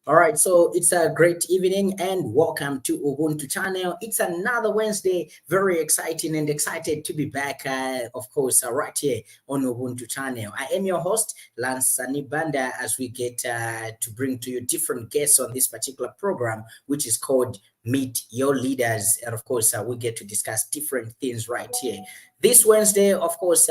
All right, so it's a great evening and welcome to Ubuntu channel. It's another Wednesday, very exciting and excited to be back, of course, right here on Ubuntu channel. I am your host, Lance Sanibanda, as we get to bring to you different guests on this particular program, which is called Meet Your Leaders. And of course, we get to discuss different things right here. This Wednesday, of course,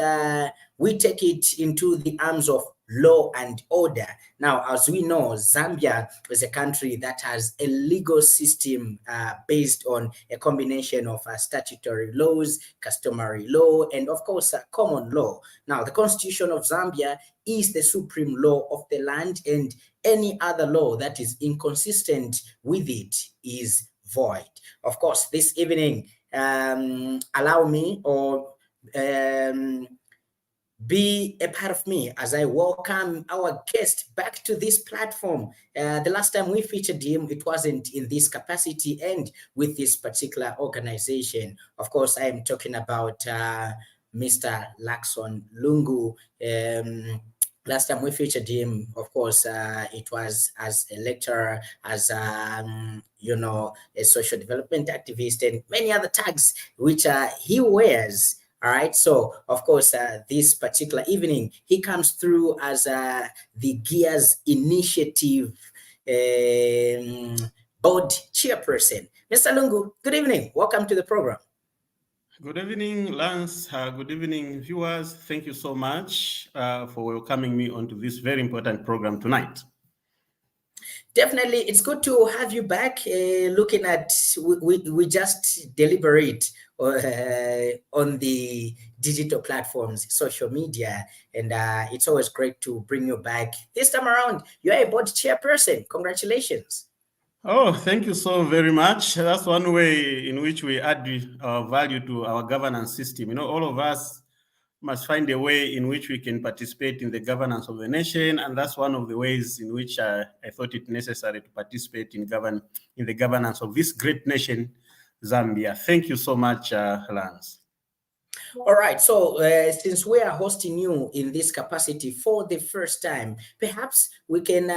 we take it into the arms of law and order. Now, as we know, Zambia is a country that has a legal system based on a combination of statutory laws, customary law, and of course, common law. Now, the Constitution of Zambia is the supreme law of the land, and any other law that is inconsistent with it is void. Of course, this evening, allow me or be a part of me as I welcome our guest back to this platform. The last time we featured him, it wasn't in this capacity and with this particular organization. Of course, I am talking about Mr. Luckson Lungu. Last time we featured him, of course, it was as a lecturer, as a social development activist, and many other tags which he wears. All right. So, of course, this particular evening, he comes through as the Gears Initiative board chairperson. Mr. Lungu, good evening. Welcome to the program. Good evening, Lance. Good evening, viewers. Thank you so much for welcoming me onto this very important program tonight. Definitely, it's good to have you back. Looking at, we just deliberate on the digital platforms, social media, and it's always great to bring you back. This time around, you're a board chairperson. Congratulations. Oh, thank you so very much. That's one way in which we add value to our governance system. You know, all of us must find a way in which we can participate in the governance of the nation, and that's one of the ways in which I thought it necessary to participate in the governance of this great nation, Zambia. Thank you so much, Lance. All right, so since we are hosting you in this capacity for the first time, perhaps we can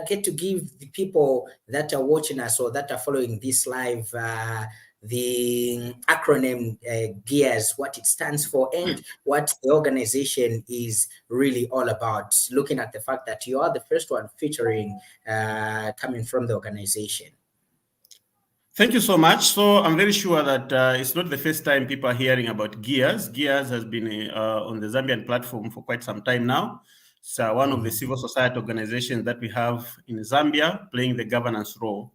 get to give the people that are watching us or that are following this live the acronym GEARS, what it stands for, and what the organization is really all about, looking at the fact that you are the first one featuring coming from the organization. Thank you so much. So I'm very sure that it's not the first time people are hearing about GEARS. GEARS has been on the Zambian platform for quite some time now. It's one of the civil society organizations that we have in Zambia playing the governance role.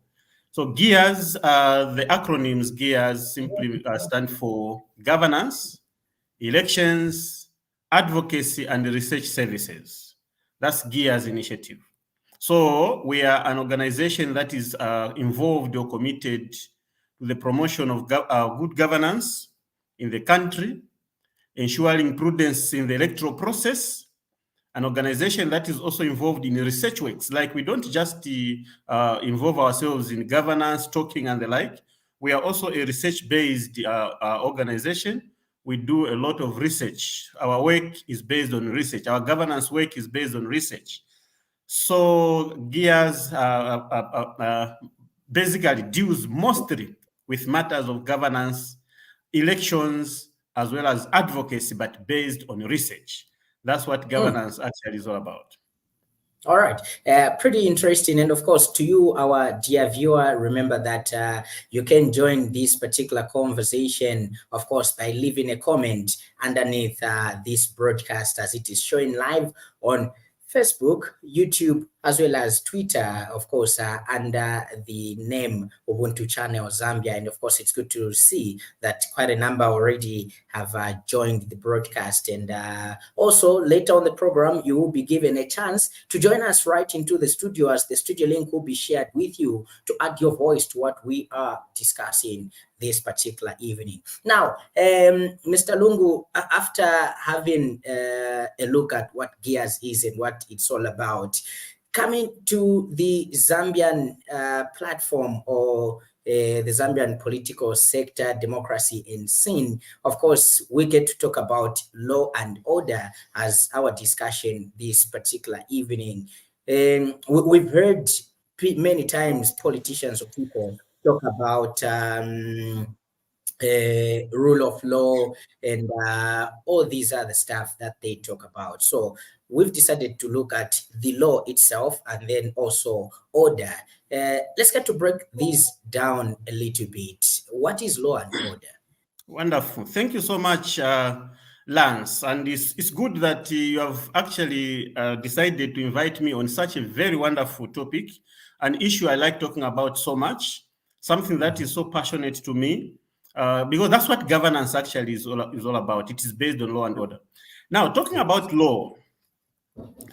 So GEARS, the acronyms GEARS simply stand for governance, elections, advocacy, and research services. That's GEARS initiative. So we are an organization that is involved or committed to the promotion of good governance in the country, ensuring prudence in the electoral process, an organization that is also involved in research works. Like, we don't just involve ourselves in governance, talking, and the like. We are also a research-based organization. We do a lot of research. Our work is based on research. Our governance work is based on research. So GEARS basically deals mostly with matters of governance, elections, as well as advocacy, but based on research. That's what governance actually is all about. All right, pretty interesting. And of course, to you, our dear viewer, remember that you can join this particular conversation, of course, by leaving a comment underneath this broadcast as it is showing live on Facebook, YouTube, as well as Twitter, of course, under the name Ubuntu Channel Zambia. And of course, it's good to see that quite a number already have joined the broadcast. And also later on the program, you will be given a chance to join us right into the studio, as the studio link will be shared with you to add your voice to what we are discussing this particular evening. Now, Mr. Lungu, after having a look at what GEARS is and what it's all about, coming to the Zambian platform or the Zambian political sector, democracy and scene, of course, we get to talk about law and order as our discussion this particular evening. We've heard many times politicians or people talk about rule of law and all these other stuff that they talk about. So we've decided to look at the law itself and then also order. Let's get to break this down a little bit. What is law and order? Wonderful. Thank you so much, Lance. And it's good that you have actually decided to invite me on such a very wonderful topic, an issue I like talking about so much, something that is so passionate to me, because that's what governance actually is all about. It is based on law and order. Now, talking about law,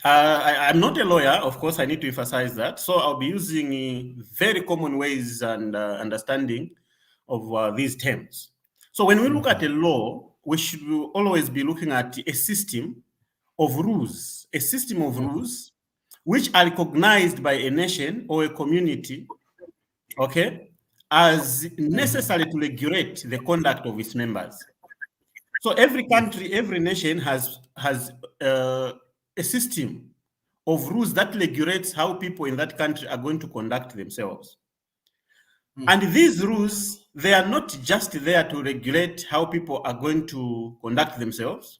I'm not a lawyer, of course, I need to emphasize that. So I'll be using very common ways and understanding of these terms. So when we look at a law, we should always be looking at a system of rules, which are recognized by a nation or a community, okay, as necessary to regulate the conduct of its members. So every country, every nation has a system of rules that regulates how people in that country are going to conduct themselves. And these rules, they are not just there to regulate how people are going to conduct themselves.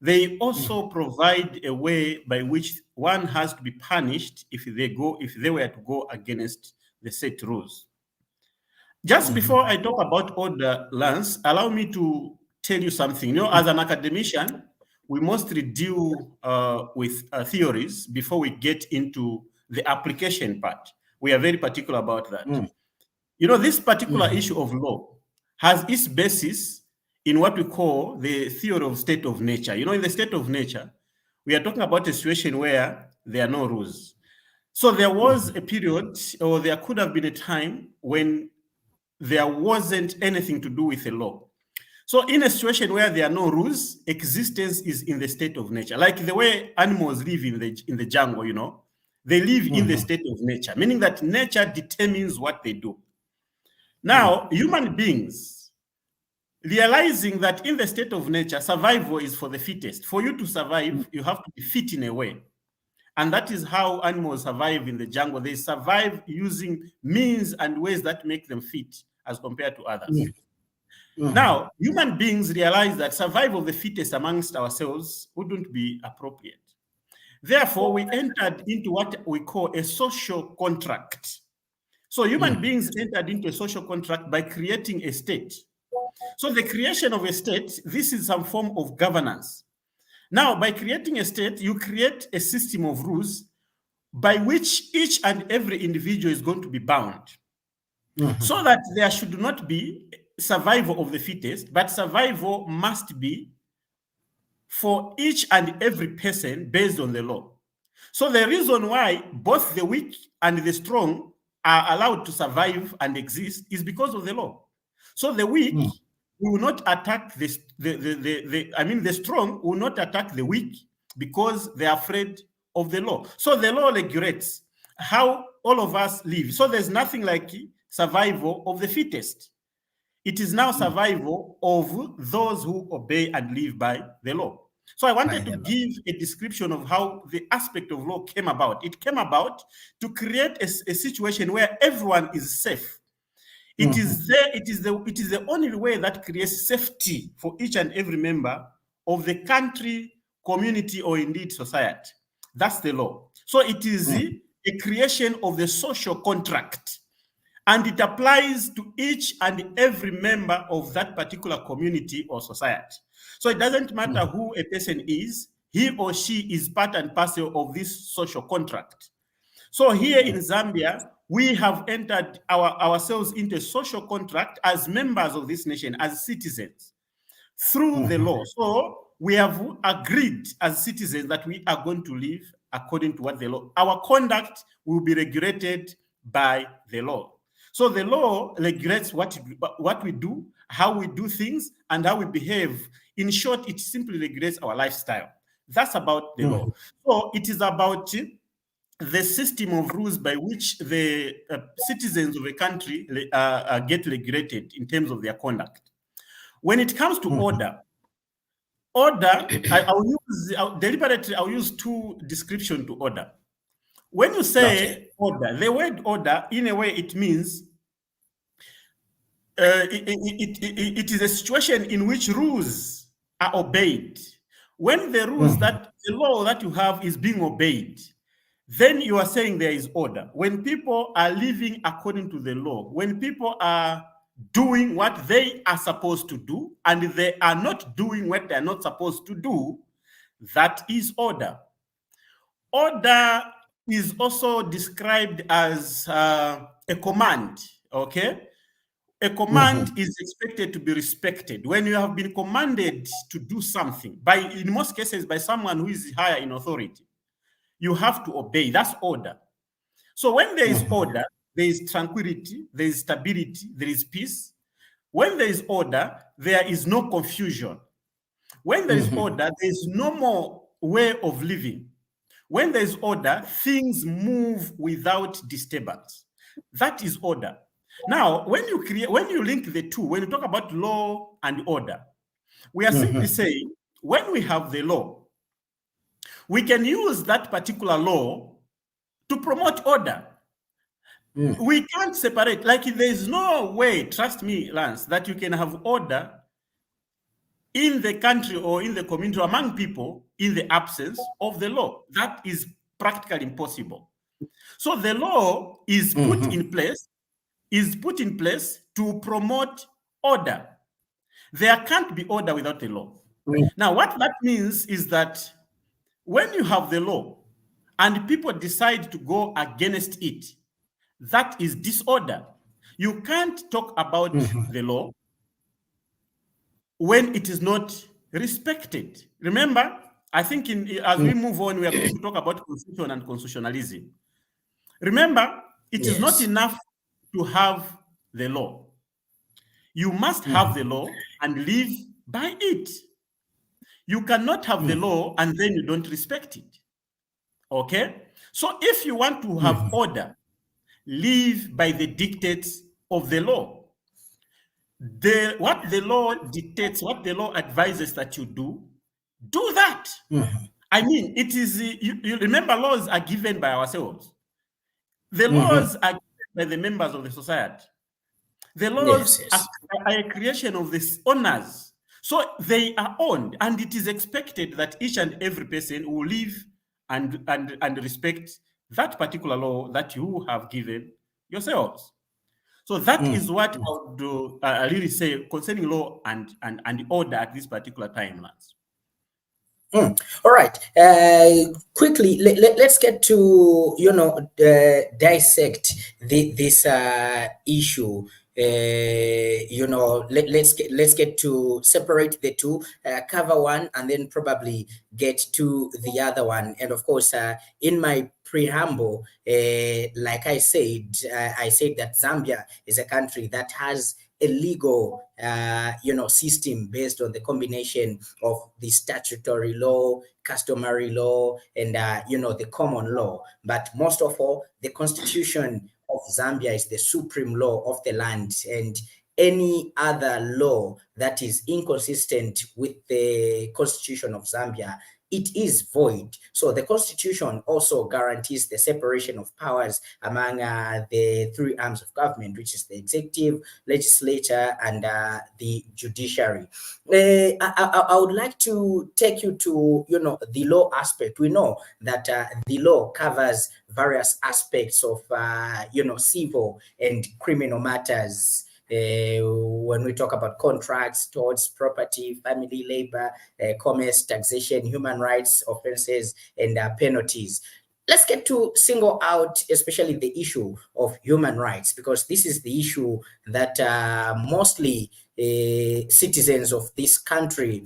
They also provide a way by which one has to be punished if they were to go against the set rules. Just before I talk about order, Lance, allow me to tell you something. You know, as an academician, we mostly deal with theories before we get into the application part. We are very particular about that. You know, this particular issue of law has its basis in what we call the theory of state of nature. You know, in the state of nature, we are talking about a situation where there are no rules. So there was a period, or there could have been a time when there wasn't anything to do with the law. So in a situation where there are no rules, existence is in the state of nature. Like the way animals live in the jungle, you know, they live in the state of nature, meaning that nature determines what they do. Now, human beings, realizing that in the state of nature, survival is for the fittest. For you to survive, you have to be fit in a way. And that is how animals survive in the jungle. They survive using means and ways that make them fit as compared to others. Now, human beings realize that survival of the fittest amongst ourselves wouldn't be appropriate. Therefore, we entered into what we call a social contract. So human beings entered into a social contract by creating a state. So the creation of a state, this is some form of governance. Now, by creating a state, you create a system of rules by which each and every individual is going to be bound. So that there should not be survival of the fittest, but survival must be for each and every person based on the law. So the reason why both the weak and the strong are allowed to survive and exist is because of the law. So the weak will not attack the strong will not attack the weak because they are afraid of the law. So the law regulates how all of us live. So there's nothing like survival of the fittest. It is now survival of those who obey and live by the law. So I wanted to give a description of how the aspect of law came about. It came about to create a situation where everyone is safe. It is the only way that creates safety for each and every member of the country, community, or indeed society. That's the law. So it is a creation of the social contract, and it applies to each and every member of that particular community or society. So it doesn't matter who a person is, he or she is part and parcel of this social contract. So here in Zambia, we have entered ourselves into a social contract as members of this nation, as citizens, through the law. So we have agreed as citizens that we are going to live according to what the law, our conduct will be regulated by the law. So the law regulates what we do, how we do things, and how we behave. In short, it simply regulates our lifestyle. That's about the law. So it is about the system of rules by which the citizens of a country get regulated in terms of their conduct. When it comes to order, I'll use two descriptions to order. When you Okay. say order, the word order, in a way, it means it is a situation in which rules are obeyed. When the rules that the law that you have is being obeyed, then you are saying there is order. When people are living according to the law, when people are doing what they are supposed to do, and they are not doing what they are not supposed to do, that is order. Order is also described as a command, okay? A command is expected to be respected. When you have been commanded to do something, in most cases, by someone who is higher in authority, you have to obey. That's order. So when there is order, there is tranquility, there is stability, there is peace. When there is order, there is no confusion. When there is order, there is no more way of living. When there is order, things move without disturbance. That is order. Now, when you link the two, when you talk about law and order, we are simply saying when we have the law, we can use that particular law to promote order. We can't separate, like there is no way, trust me, Lance, that you can have order in the country or in the community among people in the absence of the law. That is practically impossible. So the law is put in place to promote order. There can't be order without the law. Now, what that means is that when you have the law and people decide to go against it, that is disorder. You can't talk about the law when it is not respected. Remember, I think as we move on, we are going to talk about constitution and constitutionalism. Remember, it is not Yes. enough to have the law. You must have the law and live by it. You cannot have the law and then you don't respect it. Okay? So if you want to have order, live by the dictates of the law. What the law dictates, what the law advises that you do that. I mean, it is, you remember, laws are given by ourselves. The laws are given by the members of the society. The laws Yes. are a creation of the owners. So they are owned, and it is expected that each and every person will live and respect that particular law that you have given yourselves. So that is what I would really say concerning law and order at this particular time, Lance. All right. Quickly, let's get to dissect this issue. Let's get to separate the two, cover one, and then probably get to the other one. And of course, in my preamble, like I said that Zambia is a country that has a legal system based on the combination of the statutory law, customary law, and the common law. But most of all, the constitution of Zambia is the supreme law of the land, and any other law that is inconsistent with the constitution of Zambia, it is void. So the constitution also guarantees the separation of powers among the three arms of government, which is the executive, legislature, and the judiciary. I would like to take you to the law aspect. We know that the law covers various aspects of civil and criminal matters. When we talk about contracts, torts, property, family, labor, commerce, taxation, human rights offenses, and penalties. Let's get to single out especially the issue of human rights, because this is the issue that mostly citizens of this country,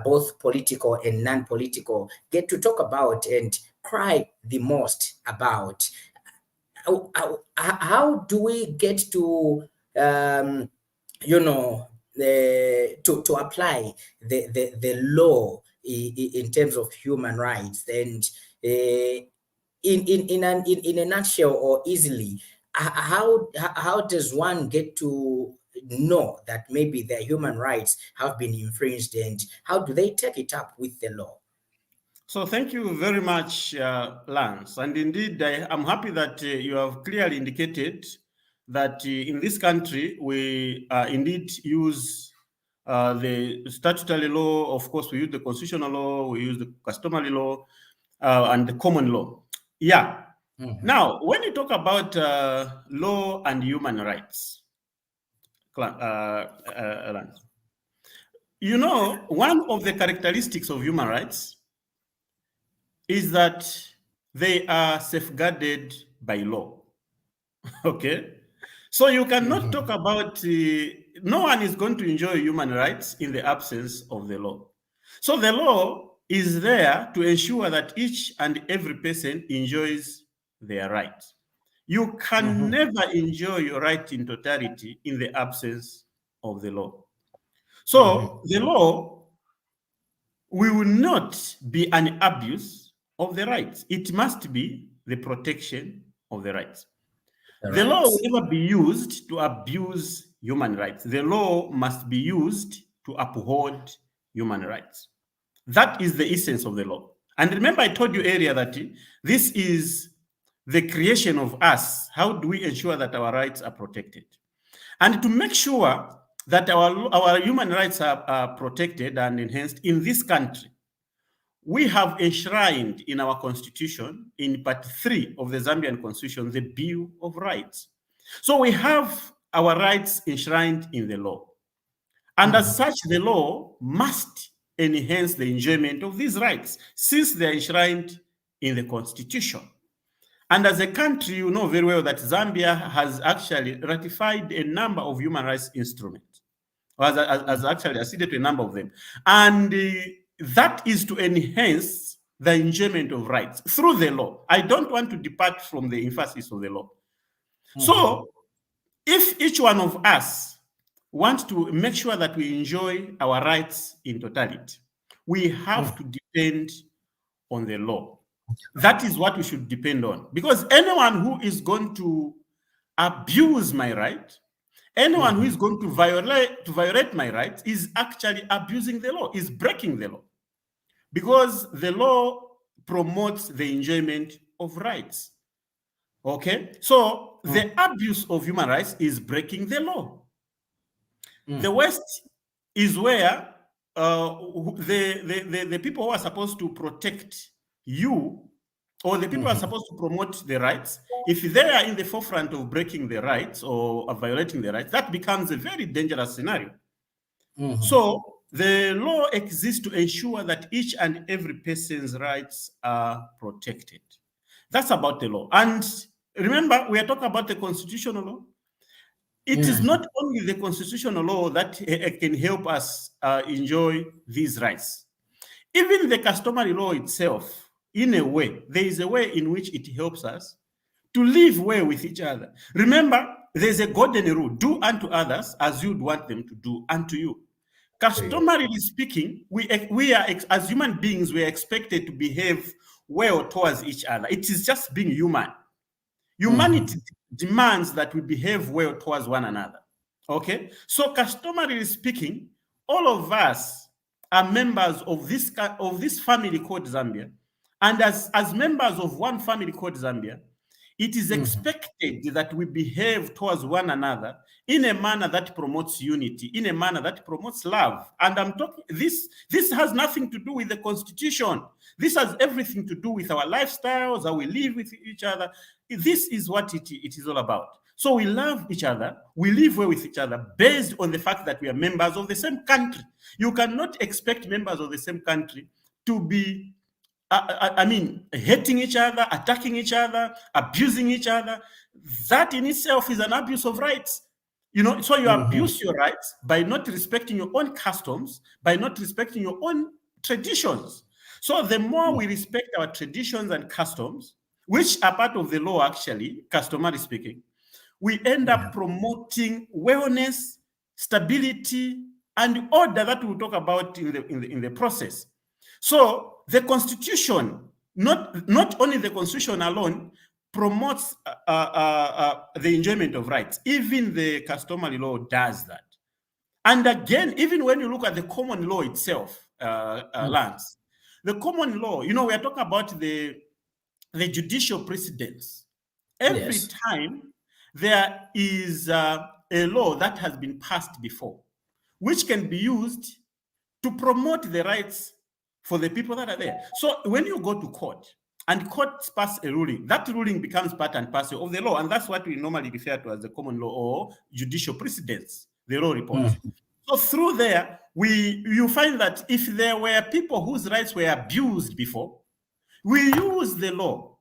both political and non-political, get to talk about and cry the most about. How do we get to to apply the law in terms of human rights? And in a nutshell, or easily, how does one get to know that maybe their human rights have been infringed, and how do they take it up with the law? So thank you very much, Lance. And indeed, I'm happy that you have clearly indicated that in this country, we indeed use the statutory law. Of course, we use the constitutional law, we use the customary law, and the common law. Yeah. Now, when you talk about law and human rights, Lance, you know, one of the characteristics of human rights is that they are safeguarded by law. Okay? So you cannot talk about, no one is going to enjoy human rights in the absence of the law. So the law is there to ensure that each and every person enjoys their rights. You can never enjoy your right in totality in the absence of the law. So the law will not be an abuse of the rights. It must be the protection of the rights. The law will never be used to abuse human rights. The law must be used to uphold human rights. That is the essence of the law. And remember, I told you earlier that this is the creation of us. How do we ensure that our rights are protected? And to make sure that our human rights are protected and enhanced in this country, we have enshrined in our constitution, in part 3 of the Zambian constitution, the Bill of Rights. So we have our rights enshrined in the law. And as such, the law must enhance the enjoyment of these rights since they are enshrined in the constitution. And as a country, you know very well that Zambia has actually ratified a number of human rights instruments, or has actually acceded to a number of them. And that is to enhance the enjoyment of rights through the law. I don't want to depart from the emphasis of the law. So if each one of us wants to make sure that we enjoy our rights in totality, we have to depend on the law. That is what we should depend on. Because anyone who is going to abuse my right, anyone who is going to violate my rights is actually abusing the law, is breaking the law. Because the law promotes the enjoyment of rights. Okay? So the abuse of human rights is breaking the law. The West is where the people who are supposed to protect you, or the people who are supposed to promote the rights, if they are in the forefront of breaking the rights or violating the rights, that becomes a very dangerous scenario. So the law exists to ensure that each and every person's rights are protected. That's about the law. And remember, we are talking about the constitutional law. It is not only the constitutional law that can help us enjoy these rights. Even the customary law itself, in a way, there is a way in which it helps us to live well with each other. Remember, there's a golden rule: do unto others as you'd want them to do unto you. Customarily speaking, we are, as human beings, we are expected to behave well towards each other. It is just being human. Humanity demands that we behave well towards one another. Okay? So customarily speaking, all of us are members of this family called Zambia. And as members of one family called Zambia, it is expected that we behave towards one another in a manner that promotes unity, in a manner that promotes love. And I'm talking, this has nothing to do with the constitution. This has everything to do with our lifestyles, how we live with each other. This is what it is all about. So we love each other, we live well with each other based on the fact that we are members of the same country. You cannot expect members of the same country to be hating each other, attacking each other, abusing each other. That in itself is an abuse of rights. You know, so you abuse your rights by not respecting your own customs, by not respecting your own traditions. So the more we respect our traditions and customs, which are part of the law actually, customary speaking, we end up promoting wellness, stability, and order that we'll talk about in the process. So the Constitution, not only the Constitution alone, promotes the enjoyment of rights. Even the customary law does that. And again, even when you look at the common law itself, Lance, the common law, we are talking about the judicial precedents. Every time there is a law that has been passed before, which can be used to promote the rights for the people that are there. So when you go to court and courts pass a ruling, that ruling becomes part and parcel of the law. And that's what we normally refer to as the common law or judicial precedents, the law reports. So through there, you find that if there were people whose rights were abused before, we use the law,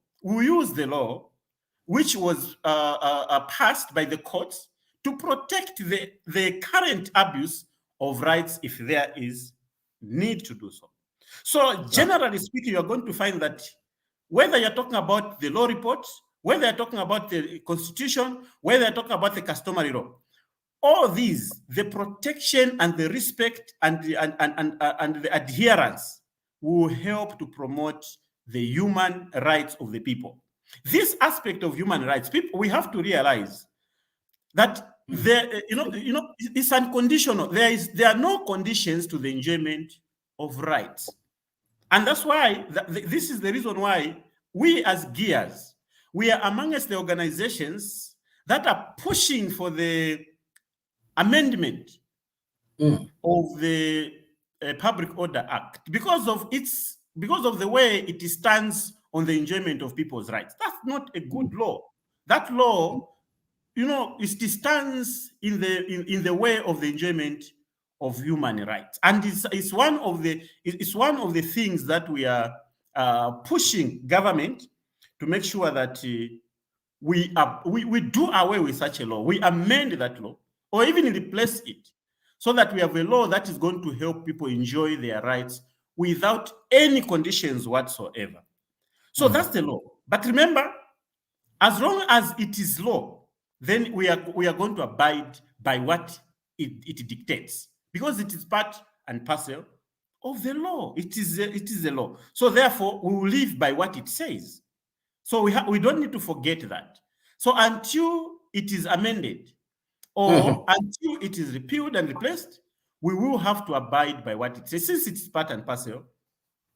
which was passed by the courts to protect the current abuse of rights if there is need to do so. So generally speaking, you're going to find that whether you're talking about the law reports, whether you're talking about the constitution, whether you're talking about the customary law, all these, the protection and the respect and the adherence will help to promote the human rights of the people. This aspect of human rights, we have to realize that it's unconditional. There are no conditions to the enjoyment of rights. And that's why, this is the reason why we as Gears, we are amongst the organizations that are pushing for the amendment of the Public Order Act because of the way it stands on the enjoyment of people's rights. That's not a good law. That law, it stands in the way of the enjoyment of human rights, and it's one of the things that we are pushing government to make sure that we do away with such a law. We amend that law, or even replace it, so that we have a law that is going to help people enjoy their rights without any conditions whatsoever. So that's the law. But remember, as long as it is law, then we are going to abide by what it dictates, because it is part and parcel of the law. It is the law. So therefore, we will live by what it says. So we don't need to forget that. So until it is amended, or until it is repealed and replaced, we will have to abide by what it says, since it's part and parcel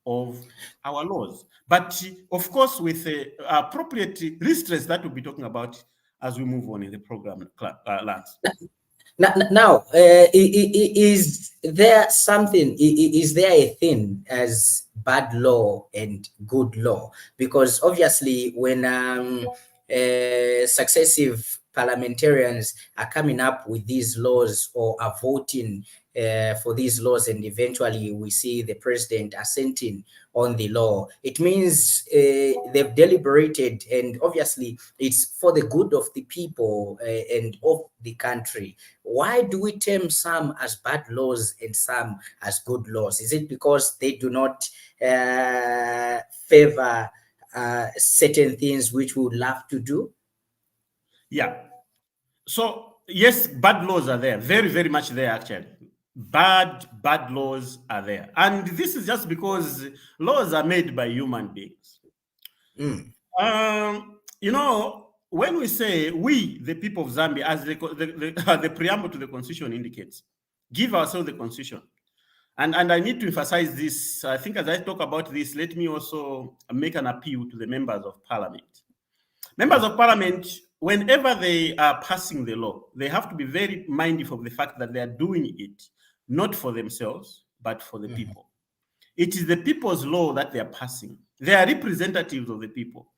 of our laws. But of course, with appropriate restraints that we'll be talking about as we move on in the program, Lance. Now, is there something, is there a thing as bad law and good law? Because obviously when successive parliamentarians are coming up with these laws or are voting for these laws, and eventually we see the president assenting on the law, it means they've deliberated, and obviously it's for the good of the people and of the country. Why do we term some as bad laws and some as good laws? Is it because they do not favor certain things which we would love to do? Yeah. So yes, bad laws are there, very, very much there actually. Bad laws are there. And this is just because laws are made by human beings. When we say we, the people of Zambia, as the preamble to the constitution indicates, give ourselves the constitution. And I need to emphasize this. I think as I talk about this, let me also make an appeal to the members of parliament. Members of parliament, whenever they are passing the law, they have to be very mindful of the fact that they are doing it not for themselves, but for the people. It is the people's law that they are passing. They are representatives of the people.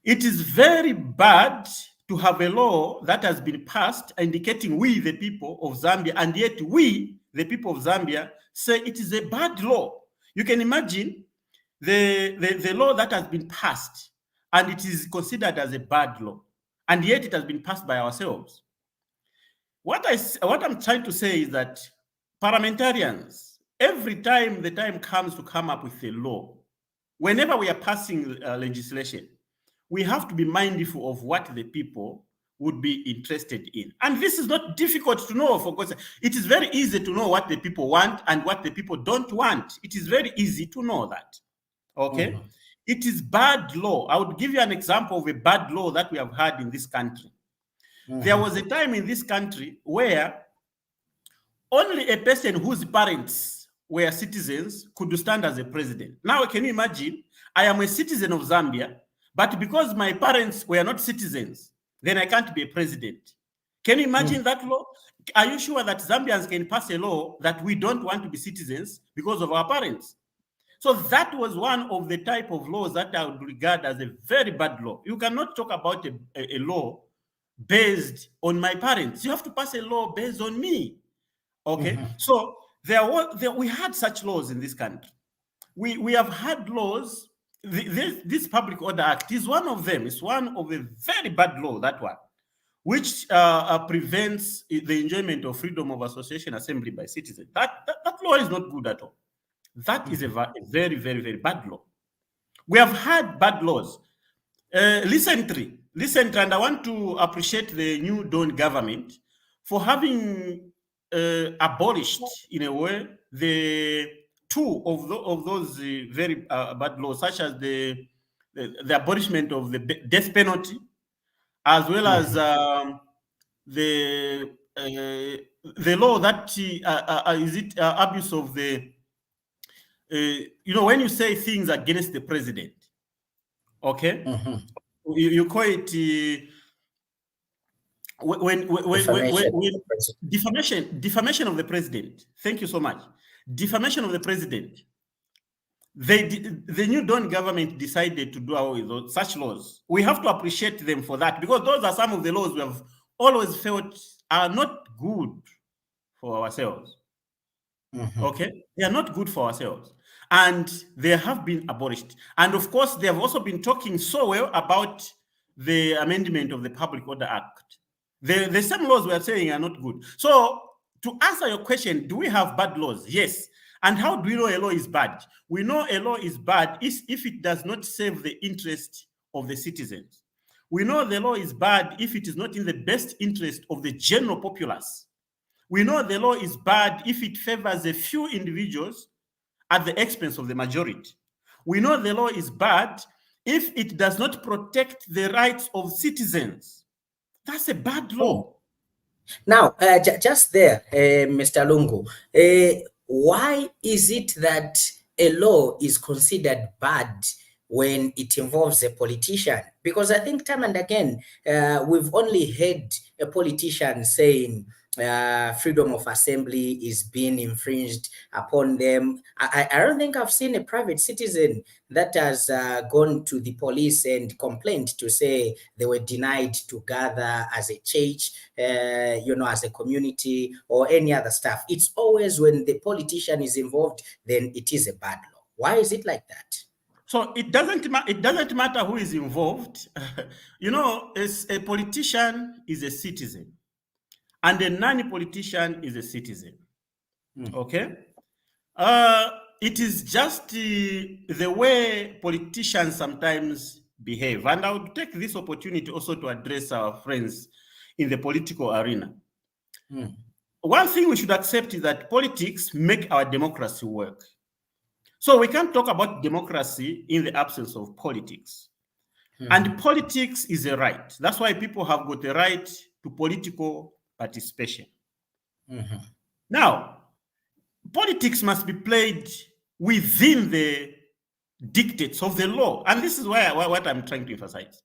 It is very bad to have a law that has been passed indicating we, the people of Zambia, and yet we, the people of Zambia, say it is a bad law. You can imagine the law that has been passed and it is considered as a bad law, and yet it has been passed by ourselves. What I'm trying to say is that parliamentarians, every time the time comes to come up with a law, whenever we are passing legislation, we have to be mindful of what the people would be interested in. And this is not difficult to know, for God's sake. It is very easy to know what the people want and what the people don't want. It is very easy to know that. Okay? It is bad law. I would give you an example of a bad law that we have had in this country. There was a time in this country where only a person whose parents were citizens could stand as a president. Now, can you imagine? I am a citizen of Zambia, but because my parents were not citizens, then I can't be a president. Can you imagine that law? Are you sure that Zambians can pass a law that we don't want to be citizens because of our parents? So that was one of the type of laws that I would regard as a very bad law. You cannot talk about a law based on my parents. You have to pass a law based on me. Okay, so we had such laws in this country. We have had laws. This Public Order Act is one of them. It's one of a very bad law, that one, which prevents the enjoyment of freedom of association, assembly by citizens. That law is not good at all. That is a very, very, very bad law. We have had bad laws. Recently, and I want to appreciate the New Dawn government for having abolished, in a way, the two of those very bad laws, such as the abolishment of the death penalty, as well as the law that is it abuse of the when you say things against the president, okay, you call it defamation of the president. Thank you so much. Defamation of the president. The New Dawn government decided to do away with such laws. We have to appreciate them for that, because those are some of the laws we have always felt are not good for ourselves. Okay, they are not good for ourselves, and they have been abolished. And of course, they have also been talking so well about the amendment of the Public Order Act. The same laws we are saying are not good. So, to answer your question, do we have bad laws? Yes. And how do we know a law is bad? We know a law is bad if it does not serve the interest of the citizens. We know the law is bad if it is not in the best interest of the general populace. We know the law is bad if it favors a few individuals at the expense of the majority. We know the law is bad if it does not protect the rights of citizens. That's a bad law. Now, just there, Mr. Lungu, why is it that a law is considered bad when it involves a politician? Because I think time and again, we've only heard a politician saying freedom of assembly is being infringed upon them. I don't think I've seen a private citizen that has gone to the police and complained to say they were denied to gather as a church, as a community, or any other stuff. It's always when the politician is involved, then it is a bad law. Why is it like that? So it doesn't matter who is involved. As a politician is a citizen, and a non-politician is a citizen. Okay? It is just the way politicians sometimes behave. And I would take this opportunity also to address our friends in the political arena. One thing we should accept is that politics make our democracy work. So we can't talk about democracy in the absence of politics. And politics is a right. That's why people have got a right to political participation. Now, politics must be played within the dictates of the law. And this is what I'm trying to emphasize.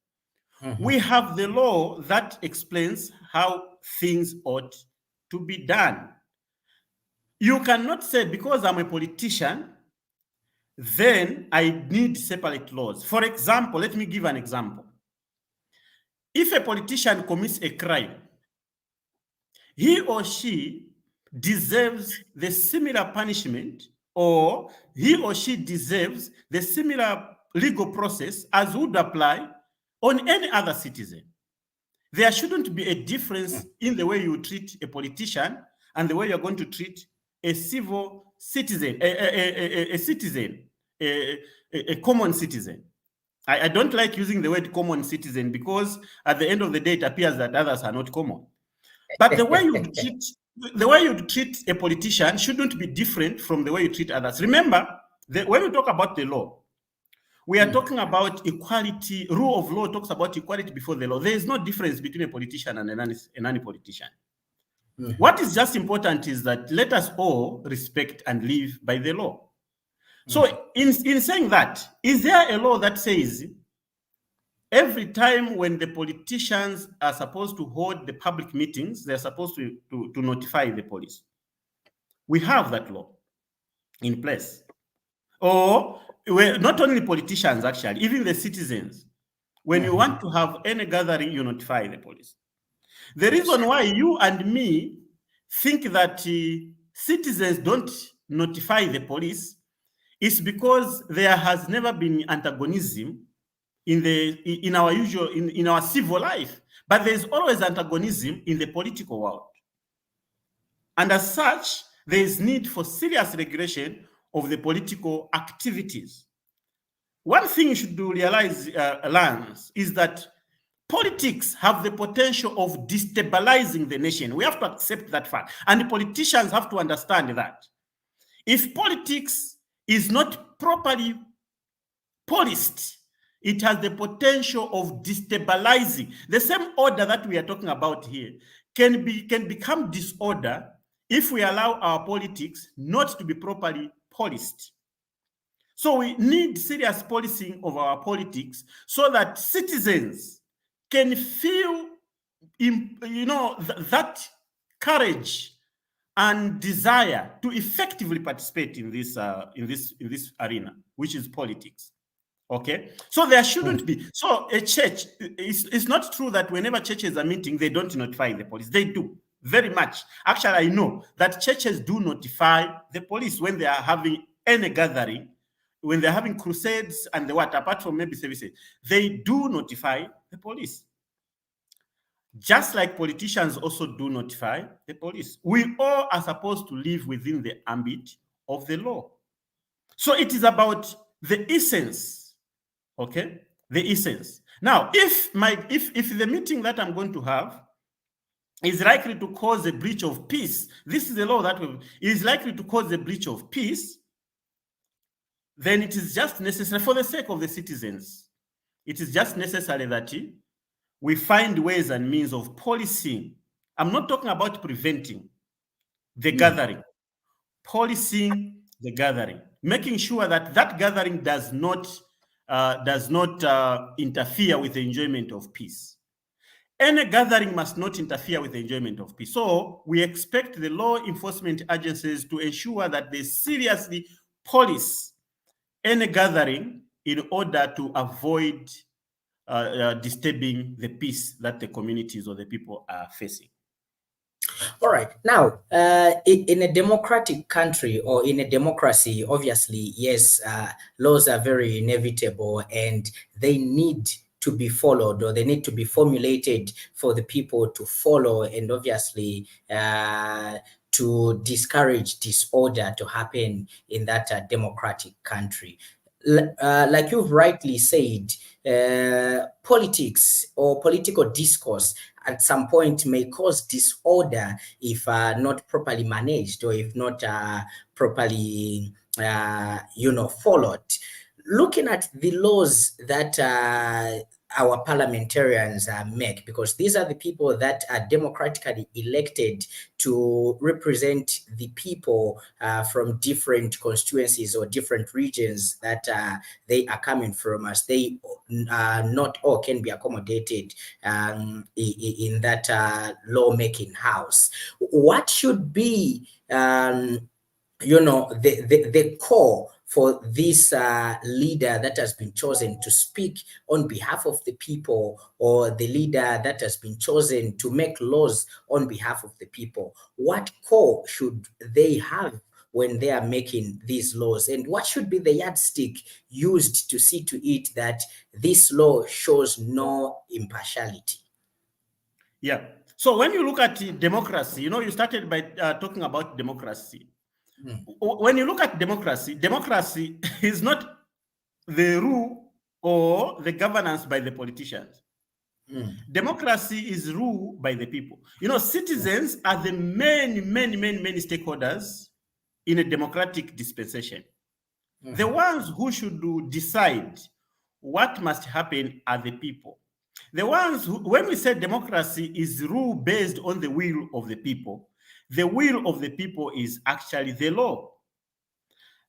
We have the law that explains how things ought to be done. You cannot say, because I'm a politician, then I need separate laws. For example, let me give an example. If a politician commits a crime, he or she deserves the similar punishment, or he or she deserves the similar legal process as would apply on any other citizen. There shouldn't be a difference in the way you treat a politician and the way you're going to treat a civil citizen, a citizen, a common citizen. I don't like using the word common citizen, because at the end of the day, it appears that others are not common. But the way you treat a politician shouldn't be different from the way you treat others. Remember, when we talk about the law, we are talking about equality. Rule of law talks about equality before the law. There is no difference between a politician and a non-politician. What is just important is that let us all respect and live by the law. So in saying that, is there a law that says every time when the politicians are supposed to hold the public meetings, they're supposed to notify the police? We have that law in place. Or not only politicians, actually, even the citizens. When you want to have any gathering, you notify the police. The reason why you and me think that citizens don't notify the police is because there has never been antagonism in our civil life, but there's always antagonism in the political world. And as such, there is need for serious regulation of the political activities. One thing you should realize, Lance, is that politics have the potential of destabilizing the nation. We have to accept that fact. And the politicians have to understand that. If politics is not properly policed, it has the potential of destabilizing. The same order that we are talking about here can become disorder if we allow our politics not to be properly policed. So we need serious policing of our politics so that citizens can feel, that courage and desire to effectively participate in this arena, which is politics. Okay, so there shouldn't be. So a church, it's not true that whenever churches are meeting, they don't notify the police. They do very much. Actually, I know that churches do notify the police when they are having any gathering, when they're having crusades and apart from maybe services, they do notify the police. Just like politicians also do notify the police. We all are supposed to live within the ambit of the law. So it is about the essence, okay? The essence. Now, if the meeting that I'm going to have is likely to cause a breach of peace, this is the law that is likely to cause a breach of peace, then it is just necessary for the sake of the citizens. It is just necessary that we find ways and means of policing. I'm not talking about preventing the gathering, policing the gathering, making sure that that gathering does not interfere with the enjoyment of peace. Any gathering must not interfere with the enjoyment of peace. So we expect the law enforcement agencies to ensure that they seriously police any gathering in order to avoid disturbing the peace that the communities or the people are facing. All right. Now, in a democratic country or in a democracy, obviously, yes, laws are very inevitable and they need to be followed, or they need to be formulated for the people to follow, and obviously to discourage disorder to happen in that democratic country. Like you've rightly said, politics or political discourse at some point may cause disorder if not properly managed, or if not properly followed. Looking at the laws that our parliamentarians make, because these are the people that are democratically elected to represent the people from different constituencies or different regions that they are coming from, as they not all can be accommodated in that lawmaking house. What should be the core for this leader that has been chosen to speak on behalf of the people, or the leader that has been chosen to make laws on behalf of the people? What core should they have when they are making these laws, and what should be the yardstick used to see to it that this law shows no impartiality? Yeah. So when you look at democracy, you started by talking about democracy. When you look at democracy, democracy is not the rule or the governance by the politicians. Democracy is ruled by the people. Citizens are the many stakeholders in a democratic dispensation. The ones who should decide what must happen are the people. The ones who, when we say democracy is rule based on the will of the people, The will of the people is actually the law.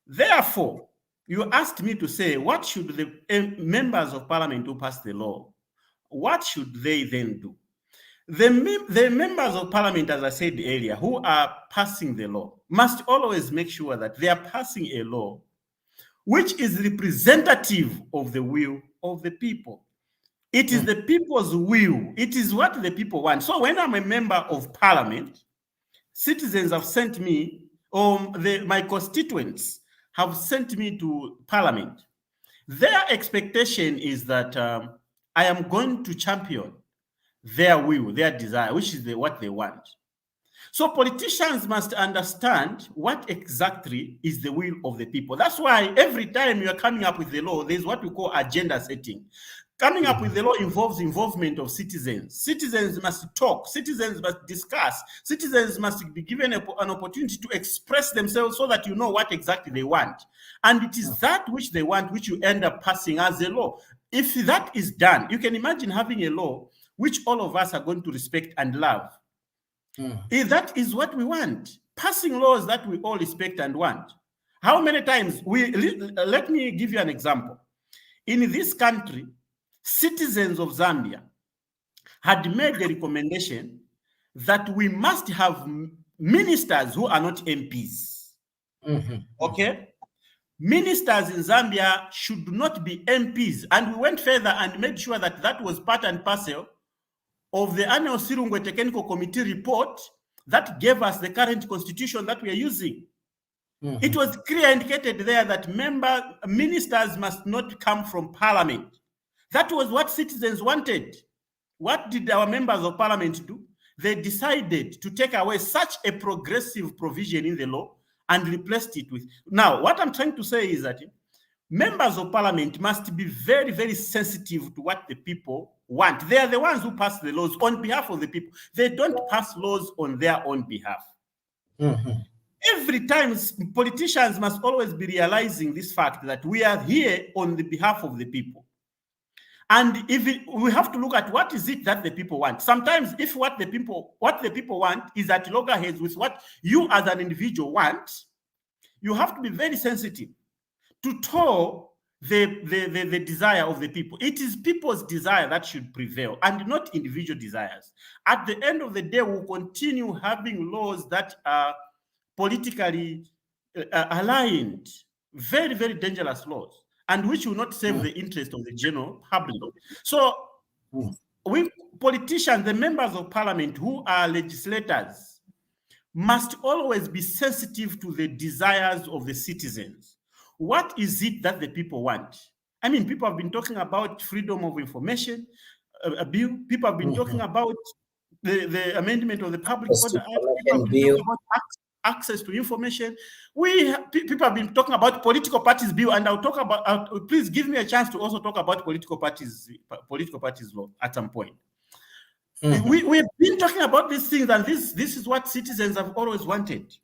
Therefore, you asked me to say, what should the members of parliament who pass the law, what should they then do? The members of parliament, as I said earlier, who are passing the law, must always make sure that they are passing a law which is representative of the will of the people. It is the people's will. It is what the people want. So when I'm a member of parliament, citizens have sent me, or my constituents have sent me to parliament. Their expectation is that I am going to champion their will, their desire, which is what they want. So politicians must understand what exactly is the will of the people. That's why every time you are coming up with the law, there's what we call agenda setting. Coming up with the law involves involvement of citizens. Citizens must talk. Citizens must discuss. Citizens must be given an opportunity to express themselves so that you know what exactly they want. And it is that which they want which you end up passing as a law. If that is done, you can imagine having a law which all of us are going to respect and love. If that is what we want, passing laws that we all respect and want. How many times let me give you an example. In this country, citizens of Zambia had made the recommendation that we must have ministers who are not MPs. Okay? Ministers in Zambia should not be MPs. And we went further and made sure that that was part and parcel of the annual Sirungwe Technical Committee report that gave us the current constitution that we are using. It was clearly indicated there that ministers must not come from parliament. That was what citizens wanted. What did our members of parliament do? They decided to take away such a progressive provision in the law and replaced it with. Now, what I'm trying to say is that members of parliament must be very, very sensitive to what the people want. They are the ones who pass the laws on behalf of the people. They don't pass laws on their own behalf. Every time, politicians must always be realizing this fact that we are here on the behalf of the people. And we have to look at what is it that the people want. Sometimes if what the people want is at loggerheads with what you as an individual want, you have to be very sensitive to toe the desire of the people. It is people's desire that should prevail and not individual desires. At the end of the day, we'll continue having laws that are politically aligned, very, very dangerous laws, and which will not serve the interest of the general public. So we politicians, the members of parliament who are legislators, must always be sensitive to the desires of the citizens. What is it that the people want? I mean, people have been talking about freedom of information bill. People have been talking about the amendment of the Public Order Act. People have been talking about access to information. People have been talking about political parties bill, and I'll talk about. Please give me a chance to also talk about political parties law at some point. We've been talking about these things, and this is what citizens have always wanted.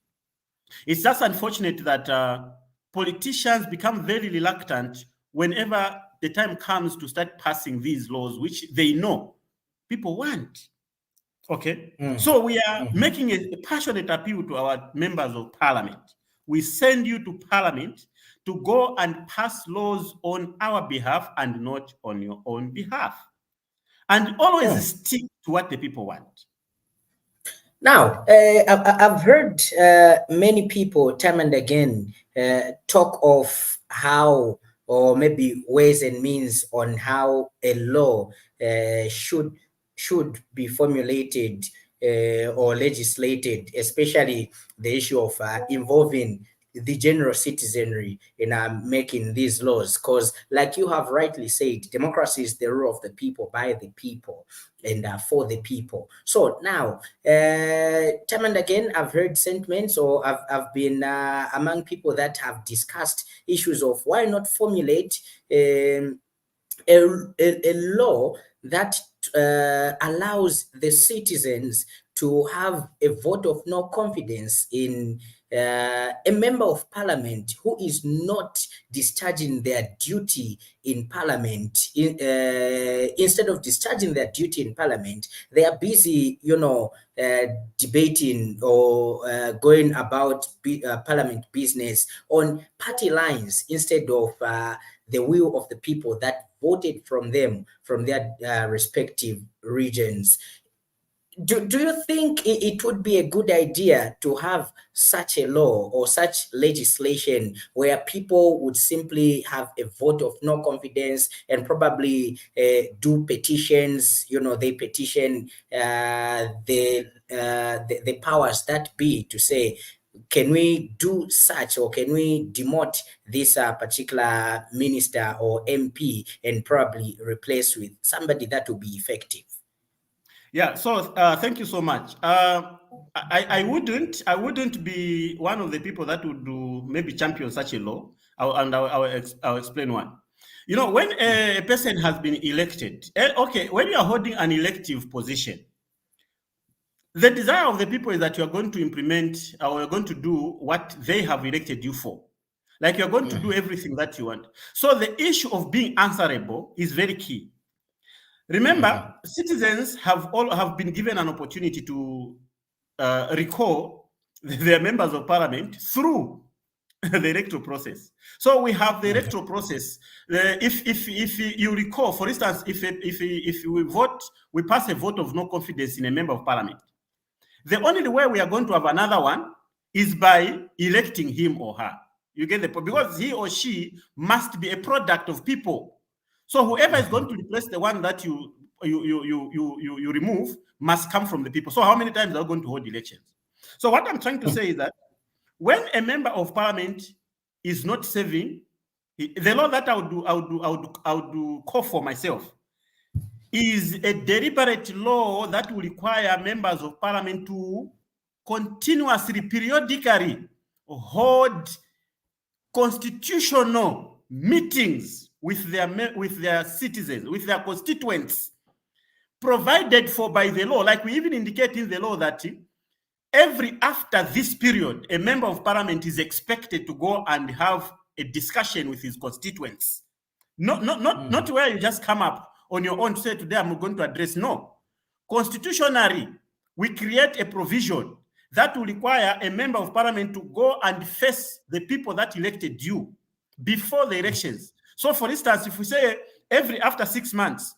It's just unfortunate that politicians become very reluctant whenever the time comes to start passing these laws, which they know people want. Okay, so we are making a passionate appeal to our members of parliament. We send you to parliament to go and pass laws on our behalf and not on your own behalf. And always stick to what the people want. Now, I've heard many people time and again talk of how, or maybe ways and means on how a law should be formulated or legislated, especially the issue of involving the general citizenry in making these laws. Because like you have rightly said, democracy is the rule of the people, by the people, and for the people. So now, time and again, I've heard sentiments, or I've been among people that have discussed issues of why not formulate a law that allows the citizens to have a vote of no confidence in a member of parliament who is not discharging their duty in parliament, instead of discharging their duty in parliament, they are busy, debating or going about parliament business on party lines instead of the will of the people that voted from them from their respective regions. Do you think it would be a good idea to have such a law or such legislation where people would simply have a vote of no confidence and probably do petitions? They petition the powers that be to say, can we do such, or can we demote this particular minister or MP and probably replace with somebody that will be effective? Yeah, so thank you so much. I wouldn't be one of the people that would do maybe champion such a law, I'll explain why. When a person has been elected, okay, when you are holding an elective position, the desire of the people is that you are going to implement, or you're going to do what they have elected you for. Like you're going to do everything that you want. So the issue of being answerable is very key. Remember, citizens have been given an opportunity to recall their members of parliament through the electoral process. So we have the electoral process. If you recall, for instance, if we pass a vote of no confidence in a member of parliament, the only way we are going to have another one is by electing him or her. You get the point? Because he or she must be a product of people. So whoever is going to replace the one that you remove must come from the people. So how many times are we going to hold elections? So what I'm trying to say is that when a member of parliament is not serving, the law that I would do call for myself is a deliberate law that will require members of parliament to continuously, periodically hold constitutional meetings with their citizens, with their constituents, provided for by the law. Like we even indicate in the law that after this period, a member of parliament is expected to go and have a discussion with his constituents. Not where you just come up on your own to say, today I'm going to address. No. Constitutionally, we create a provision that will require a member of parliament to go and face the people that elected you before the elections. So, for instance, if we say after 6 months,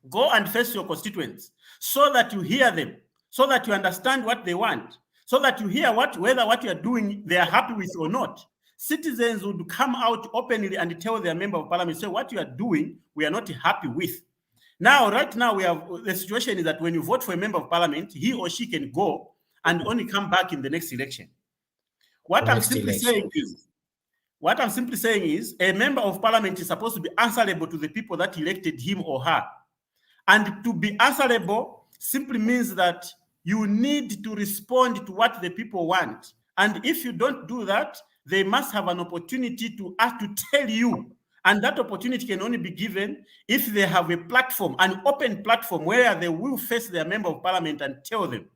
go and face your constituents so that you hear them, so that you understand what they want, so that you hear whether what you are doing they are happy with or not. Citizens would come out openly and tell their member of parliament, say, what you are doing, we are not happy with. Now, right now, we have the situation is that when you vote for a member of parliament, he or she can go and only come back in the next election. What I'm simply saying is a member of parliament is supposed to be answerable to the people that elected him or her. And to be answerable simply means that you need to respond to what the people want. And if you don't do that, they must have an opportunity to tell you. And that opportunity can only be given if they have a platform, an open platform, where they will face their member of parliament and tell them,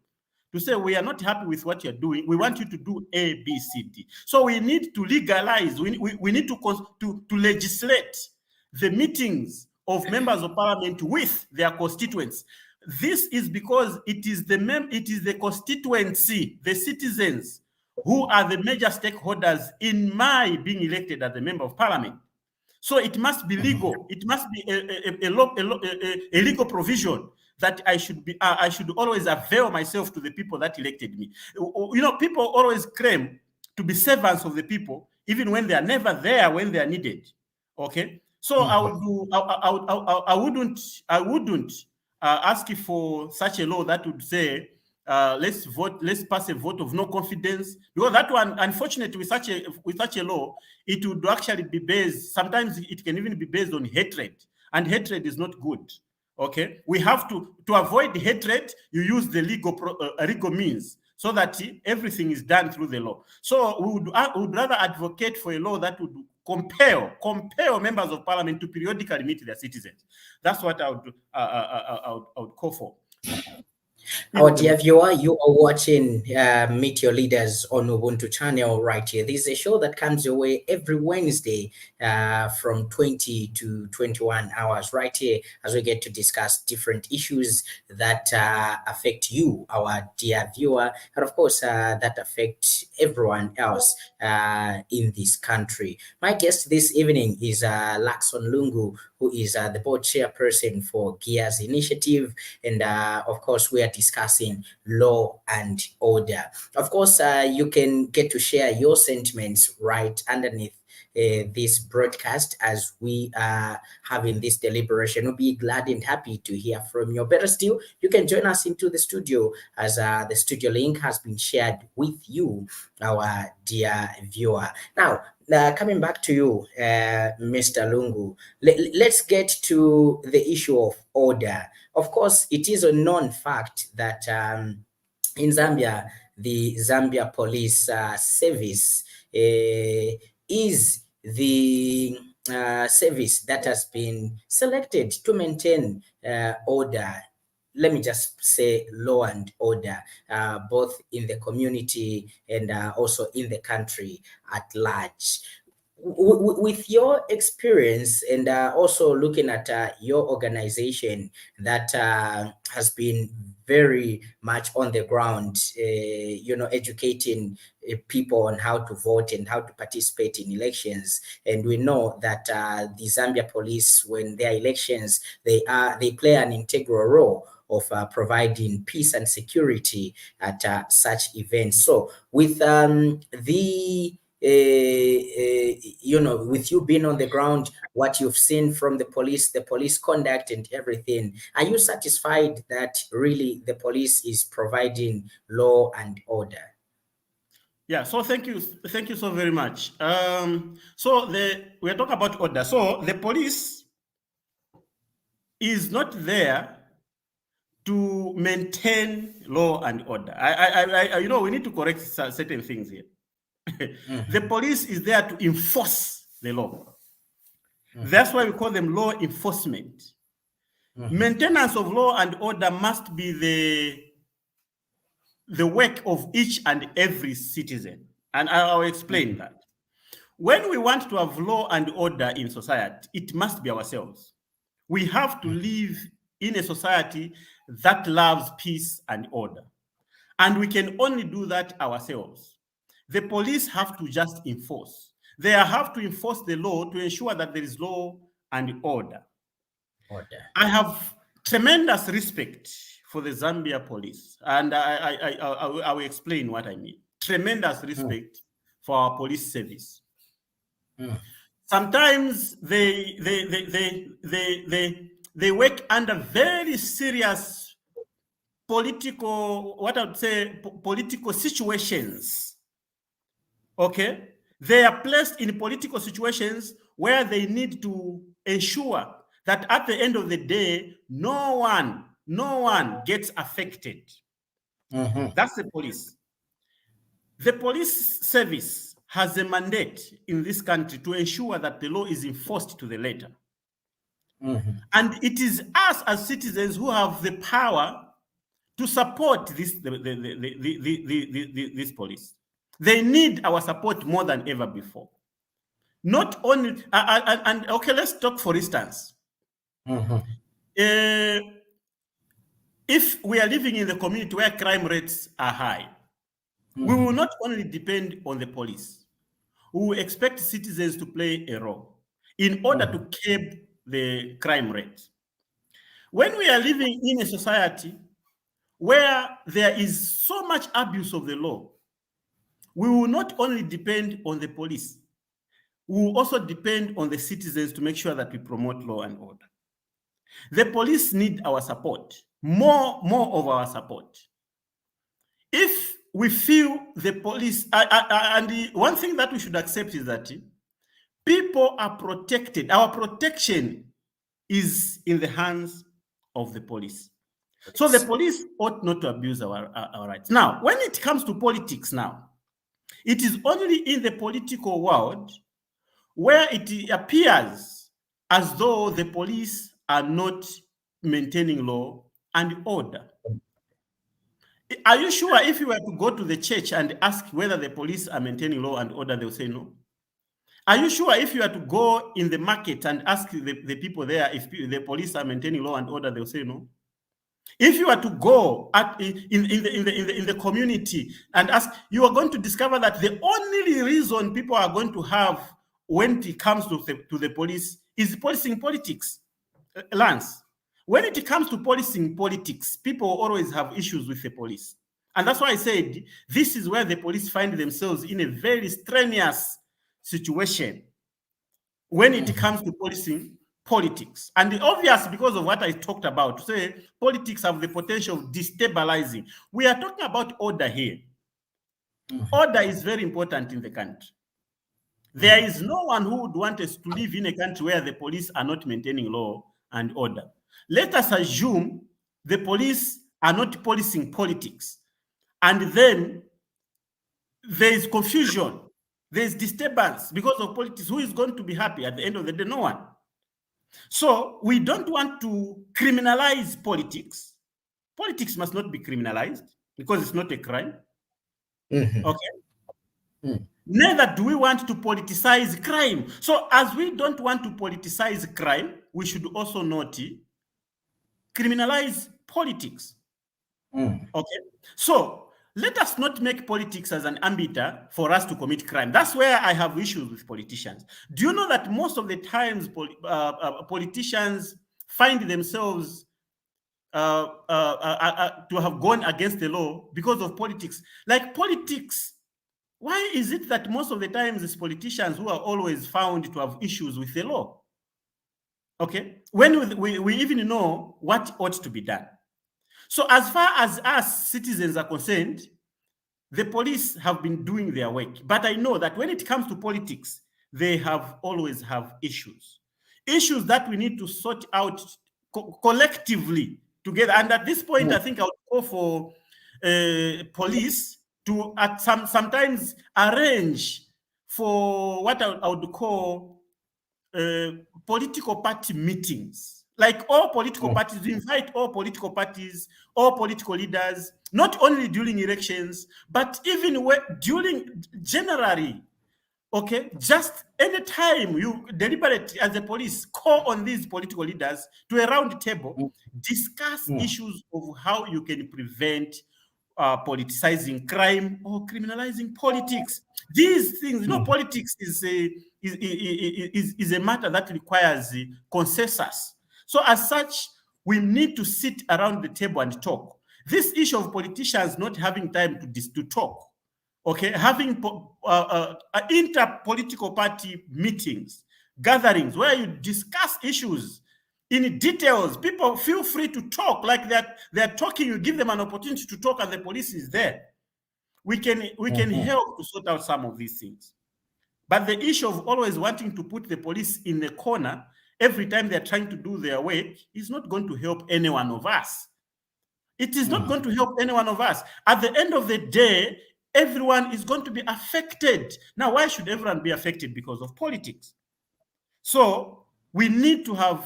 to say, we are not happy with what you're doing. We want you to do A, B, C, D. So we need to legalize. We need to legislate the meetings of members of parliament with their constituents. This is because it is the constituency, the citizens, who are the major stakeholders in my being elected as a member of parliament. So it must be legal. It must be a legal provision that I should always avail myself to the people that elected me. People always claim to be servants of the people, even when they are never there when they are needed. Okay, so I wouldn't ask for such a law that would say let's pass a vote of no confidence, because that one, unfortunately, with such a law, it would actually be based. Sometimes it can even be based on hatred, and hatred is not good. Okay, we have to avoid hatred. You use the legal means so that everything is done through the law. So we would rather advocate for a law that would compel members of parliament to periodically meet their citizens. That's what I would call for. Our in the dear viewer, you are watching Meet Your Leaders on Ubuntu channel right here. This is a show that comes your way every Wednesday from 20 to 21 hours right here as we get to discuss different issues that affect you, our dear viewer, and of course that affect everyone else in this country. My guest this evening is Luckson Lungu, who is the board chairperson for Gears Initiative. And of course, we are discussing law and order. Of course, you can get to share your sentiments right underneath this broadcast as we are having this deliberation. We'll be glad and happy to hear from you. Better still, you can join us into the studio as the studio link has been shared with you, our dear viewer. Now, coming back to you, Mr. Lungu, let's get to the issue of order. Of course, it is a known fact that in Zambia, the Zambia Police Service is the service that has been selected to maintain order. Let me just say law and order, both in the community and also in the country at large. With your experience and also looking at your organization that has been very much on the ground, educating people on how to vote and how to participate in elections. And we know that the Zambia police, when their elections, they play an integral role of providing peace and security at such events. So with with you being on the ground, what you've seen from the police conduct and everything, are you satisfied that really the police is providing law and order? Yeah, so thank you so very much. So we're talking about order. So the police is not there to maintain law and order. We need to correct certain things here. Mm-hmm. The police is there to enforce the law. Mm-hmm. That's why we call them law enforcement. Mm-hmm. Maintenance of law and order must be the work of each and every citizen. And I'll explain that. When we want to have law and order in society, it must be ourselves. We have to live in a society that loves peace and order. And we can only do that ourselves. The police have to just enforce. They have to enforce the law to ensure that there is law and order. I have tremendous respect for the Zambia police, and I will explain what I mean. Tremendous respect for our police service. Sometimes they work under very serious political situations. Okay, they are placed in political situations where they need to ensure that at the end of the day, no one gets affected. Mm-hmm. That's the police. The police service has a mandate in this country to ensure that the law is enforced to the letter. Mm-hmm. And it is us as citizens who have the power to support this police. They need our support more than ever before. Not only, and okay, let's talk for instance. Mm-hmm. If we are living in the community where crime rates are high, mm-hmm. we will not only depend on the police. We will expect citizens to play a role in order mm-hmm. to curb the crime rate. When we are living in a society where there is so much abuse of the law, we will not only depend on the police, we will also depend on the citizens to make sure that we promote law and order. The police need our support, more of our support. If we feel the police, and the one thing that we should accept is that people are protected. Our protection is in the hands of the police. So the police ought not to abuse our rights. Now, when it comes to politics now, it is only in the political world where it appears as though the police are not maintaining law and order. Are you sure if you were to go to the church and ask whether the police are maintaining law and order, they'll say no? Are you sure if you were to go in the market and ask the people there if the police are maintaining law and order, they'll say no? If you were to go in the community and ask, you are going to discover that the only reason people are going to have when it comes to the police is policing politics. Lance, when it comes to policing politics, people always have issues with the police. And that's why I said this is where the police find themselves in a very strenuous situation when it comes to policing politics. And the obvious, because of what I talked about, say politics have the potential of destabilizing. We are talking about order here. Order is very important in the country. There is no one who would want us to live in a country where the police are not maintaining law and order. Let us assume the police are not policing politics, and then there is confusion, there is disturbance because of politics. Who is going to be happy at the end of the day? No one. So we don't want to criminalize politics. Politics must not be criminalized because it's not a crime. Okay. Neither do we want to politicize crime. So as we don't want to politicize crime, we should also not criminalize politics. Okay. So let us not make politics as an arbiter for us to commit crime. That's where I have issues with politicians. Do you know that most of the times politicians find themselves to have gone against the law because of politics? Like politics, why is it that most of the times it's politicians who are always found to have issues with the law? Okay, when we even know what ought to be done. So as far as us citizens are concerned, the police have been doing their work. But I know that when it comes to politics, they have always have issues. Issues that we need to sort out collectively together. And at this point, I think I would call for police to sometimes arrange for what I would call political party meetings. Like all political parties, we invite all political parties, all political leaders, not only during elections, but even during generally, okay? Just anytime you deliberate as a police, call on these political leaders to a round table, discuss issues of how you can prevent politicizing crime or criminalizing politics. These things, you know, politics is a matter that requires consensus. So as such, we need to sit around the table and talk. This issue of politicians not having time to talk, okay, having inter-political party meetings, gatherings where you discuss issues in details. People feel free to talk like that. They're talking, you give them an opportunity to talk and the police is there. We can help to sort out some of these things. But the issue of always wanting to put the police in the corner every time they're trying to do their work is not going to help any one of us. It is not going to help any one of us. At the end of the day, everyone is going to be affected. Now, why should everyone be affected? Because of politics. So we need to have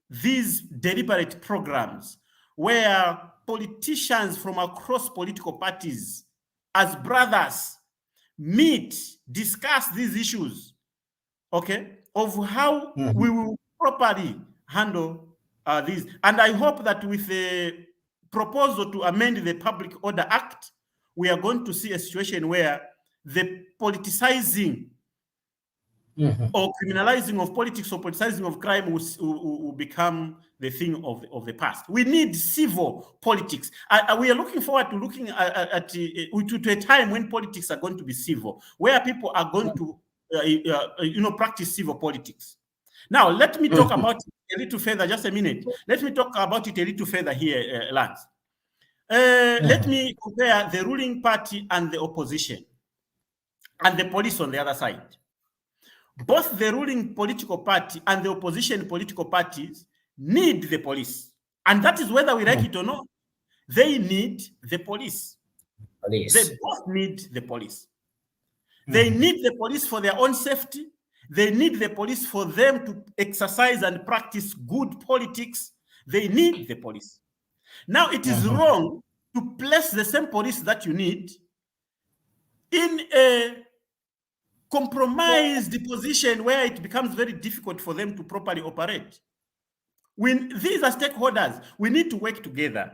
these deliberate programs where politicians from across political parties as brothers meet, discuss these issues, okay, of how we will properly handle these. And I hope that with the proposal to amend the Public Order Act, we are going to see a situation where the politicizing or criminalizing of politics or politicizing of crime will become the thing of the past. We need civil politics. We are looking forward to looking at a time when politics are going to be civil, where people are going to practice civil politics. Now, let me talk about it a little further, just a minute. Let me talk about it a little further here, Lance. Let me compare the ruling party and the opposition and the police on the other side. Both the ruling political party and the opposition political parties need the police. And that is whether we like it or not. They need the police. They both need the police. They need the police for their own safety. They need the police for them to exercise and practice good politics. They need the police. Now, it is wrong to place the same police that you need in a compromised position where it becomes very difficult for them to properly operate. When these are stakeholders, we need to work together.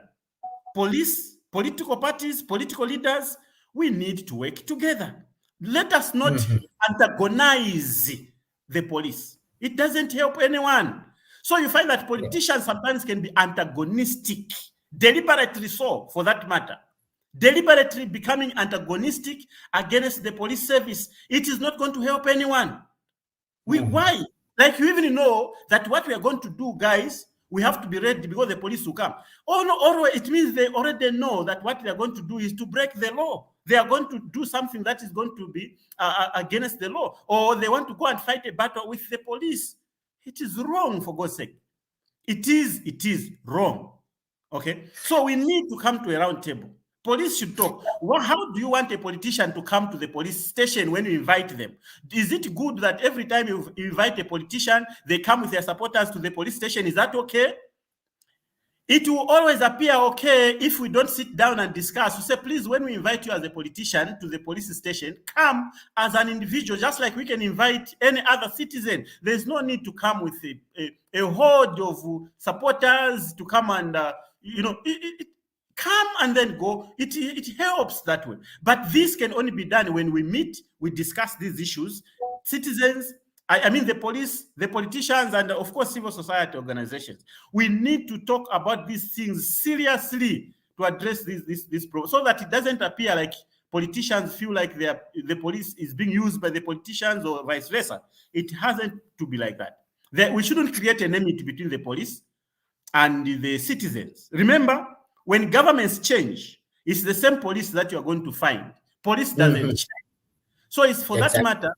Police, political parties, political leaders, we need to work together. Let us not antagonize the police. It doesn't help anyone. So you find that politicians sometimes can be antagonistic, deliberately so, for that matter. Deliberately becoming antagonistic against the police service. It is not going to help anyone. Why? Like, you even know that what we are going to do, guys, we have to be ready because the police will come. Oh no, or it means they already know that what they are going to do is to break the law. They are going to do something that is going to be against the law, or they want to go and fight a battle with the police. It is wrong, for God's sake. It is wrong. Okay, so we need to come to a round table. Police should talk. Well, how do you want a politician to come to the police station when you invite them? Is it good that every time you invite a politician, they come with their supporters to the police station? Is that okay? It will always appear okay if we don't sit down and discuss. We say, please, when we invite you as a politician to the police station, come as an individual, just like we can invite any other citizen. There's no need to come with a horde of supporters to come and, come and then go. It helps that way. But this can only be done when we meet, we discuss these issues. Citizens, I mean the police, the politicians, and of course civil society organizations. We need to talk about these things seriously to address this problem, so that it doesn't appear like politicians feel like the police is being used by the politicians or vice versa. It hasn't to be like that. We shouldn't create an enmity between the police and the citizens. Remember, when governments change, it's the same police that you are going to find. Police doesn't change. So it's for that matter,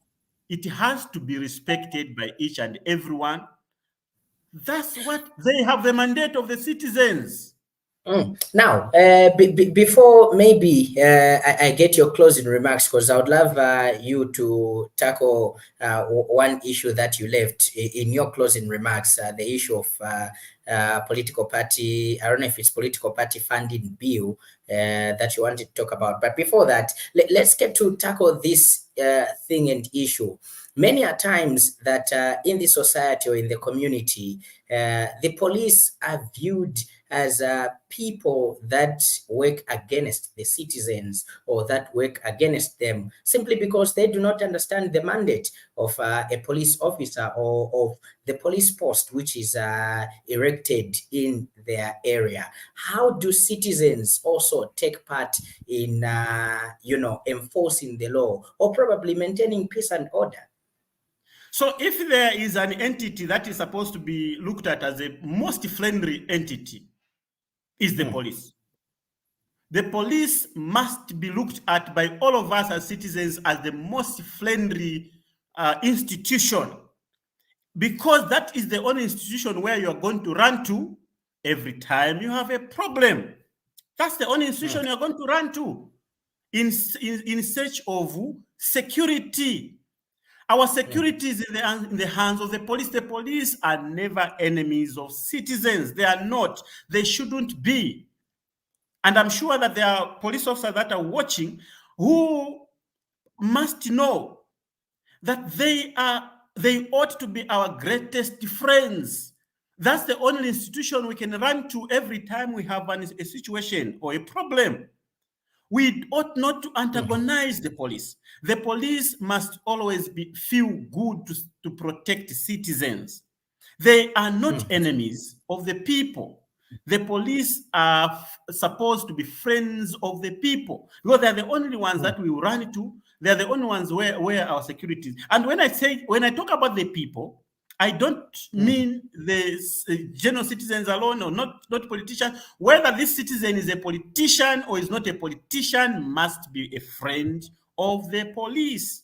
it has to be respected by each and everyone. That's what they have, the mandate of the citizens. Now, before maybe I get your closing remarks, because I would love you to tackle one issue that you left in your closing remarks, the issue of political party, I don't know if it's political party funding bill that you wanted to talk about. But before that, let's get to tackle this thing and issue. Many a times that in the society or in the community, the police are viewed as people that work against the citizens or that work against them, simply because they do not understand the mandate of a police officer or of the police post which is erected in their area. How do citizens also take part in enforcing the law or probably maintaining peace and order? So if there is an entity that is supposed to be looked at as a most friendly entity, is the police. The police must be looked at by all of us as citizens as the most friendly institution, because that is the only institution where you're going to run to every time you have a problem. That's the only institution you're going to run to in search of security. Our security is in the hands of the police. The police are never enemies of citizens. They are not. They shouldn't be. And I'm sure that there are police officers that are watching who must know that they ought to be our greatest friends. That's the only institution we can run to every time we have a situation or a problem. We ought not to antagonize the police. The police must always feel good to protect citizens. They are not enemies of the people. The police are supposed to be friends of the people, because they're the only ones that we run to. They're the only ones where our security is. And when I talk about the people, I don't mean the general citizens alone, or not politicians. Whether this citizen is a politician or is not a politician must be a friend of the police.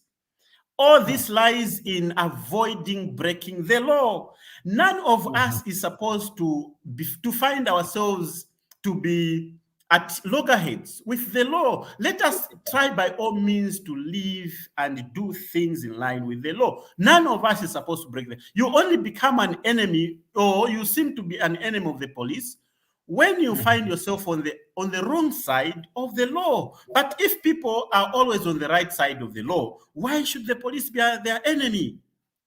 All this lies in avoiding breaking the law. None of us is supposed to find ourselves to be at loggerheads with the law. Let us try by all means to live and do things in line with the law. None of us is supposed to break them. You only become an enemy, or you seem to be an enemy of the police, when you find yourself on the wrong side of the law. But if people are always on the right side of the law, why should the police be their enemy?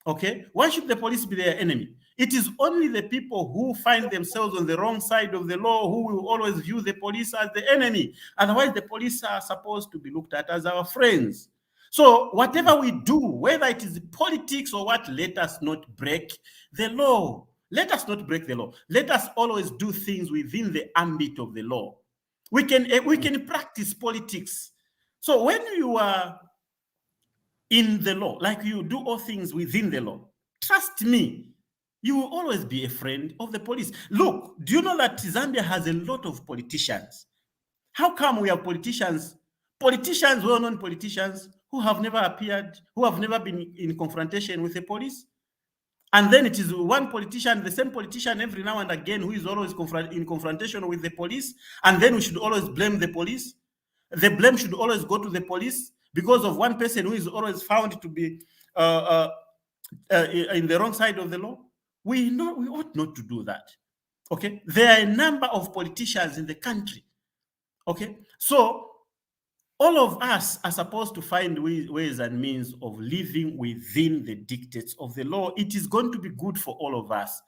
Okay, why should the police be their enemy? It is only the people who find themselves on the wrong side of the law who will always view the police as the enemy. Otherwise, the police are supposed to be looked at as our friends. So whatever we do, whether it is politics or what, let us not break the law. Let us not break the law. Let us always do things within the ambit of the law. We can practice politics. So when you are in the law, like you do all things within the law, trust me, you will always be a friend of the police. Look, do you know that Zambia has a lot of politicians? How come we have politicians, well-known politicians, who have never appeared, who have never been in confrontation with the police? And then it is one politician, the same politician every now and again, who is always in confrontation with the police. And then we should always blame the police. The blame should always go to the police because of one person who is always found to be in the wrong side of the law. We ought not to do that. Okay, there are a number of politicians in the country. Okay, so all of us are supposed to find ways and means of living within the dictates of the law. It is going to be good for all of us.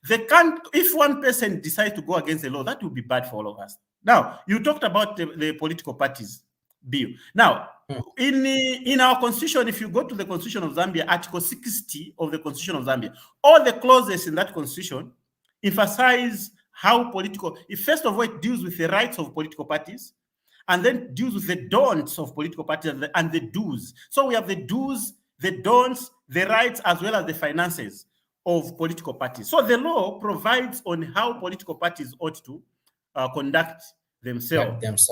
If one person decides to go against the law, that will be bad for all of us. Now, you talked about the political parties bill. Now, in our constitution, if you go to the Constitution of Zambia, Article 60 of the Constitution of Zambia, all the clauses in that constitution emphasize how first of all, it deals with the rights of political parties, and then deals with the don'ts of political parties and the do's. So we have the do's, the don'ts, the rights, as well as the finances of political parties. So the law provides on how political parties ought to conduct themselves.